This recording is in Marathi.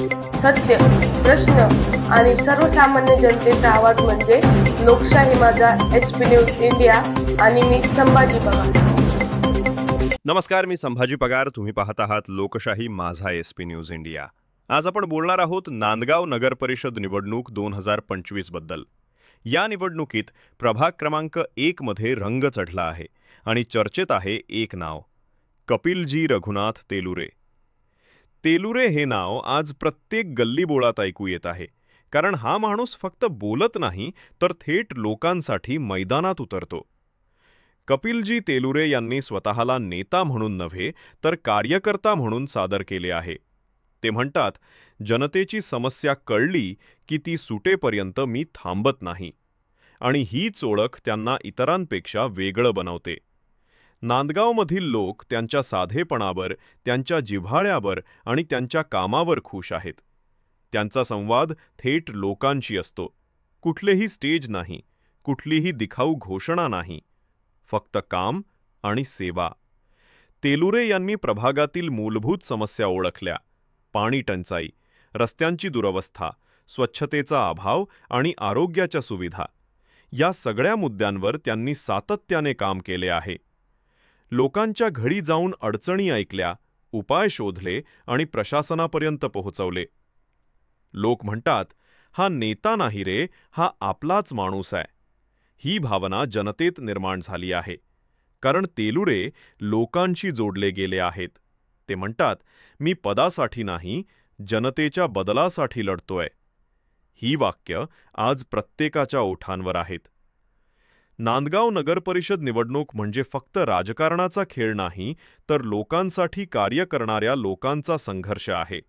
सत्य, प्रश्न आणि सर्वसामान्य जनतेचा आवाज म्हणजे लोकशाही माझा SP न्यूज इंडिया आणि मी संभाजी पगार. नमस्कार, मी संभाजी पगार. तुम्ही पाहत आहात लोकशाही माझा SP न्यूज इंडिया. आज आपण बोलणार आहोत नांदगाव नगर परिषद निवडणूक 2025 बद्दल. या निवडणुकीत प्रभाग क्रमांक 1 मध्ये रंग चढला आहे आणि चर्चेत आहे एक नाव, कपिलजी रघुनाथ तेलुरे. तेलुरे हे नाव आज प्रत्येक गल्लीबोळात ऐकू येत आहे, कारण हा माणूस फक्त बोलत नाही तर थेट लोकांसाठी मैदानात उतरतो. कपिलजी तेलुरे यांनी स्वतःला नेता म्हणून नव्हे तर कार्यकर्ता म्हणून सादर केले आहे. ते म्हणतात, जनतेची समस्या कळली की ती सुटेपर्यंत मी थांबत नाही. आणि हीच ओळख त्यांना इतरांपेक्षा वेगळं बनवते. नांदगावमधील लोक त्यांच्या साधेपणावर, त्यांच्या जिव्हाळ्यावर आणि त्यांच्या कामावर खुश आहेत. त्यांचा संवाद थेट लोकांशी असतो. कुठलेही स्टेज नाही, कुठलीही दिखाऊ घोषणा नाही, फक्त काम आणि सेवा. तेलुरे यांनी प्रभागातील मूलभूत समस्या ओळखल्या. पाणी टंचाई, रस्त्यांची दुरवस्था, स्वच्छतेचा अभाव आणि आरोग्याच्या सुविधा. या सगळ्या मुद्द्यांवर त्यांनी सातत्याने काम केले आहे. लोकांच्या घरी जाऊन अडचणी ऐकल्या, उपाय शोधले आणि प्रशासनापर्यंत पोहोचवले. लोक म्हणतात, हा नेता नाही रे, हा आपलाच माणूस आहे. ही भावना जनतेत निर्माण झाली आहे, कारण तेलुरे लोकांशी जोडले गेले आहेत. ते म्हणतात, मी पदासाठी नाही, जनतेच्या बदलासाठी लढतोय. ही वाक्य आज प्रत्येकाच्या ओठांवर आहेत. नांदगाव नगर परिषद निवडणूक म्हणजे फक्त राजकारणाचा खेळ नाही, तर लोकांसाठी कार्य करणाऱ्या लोकांचा संघर्ष आहे.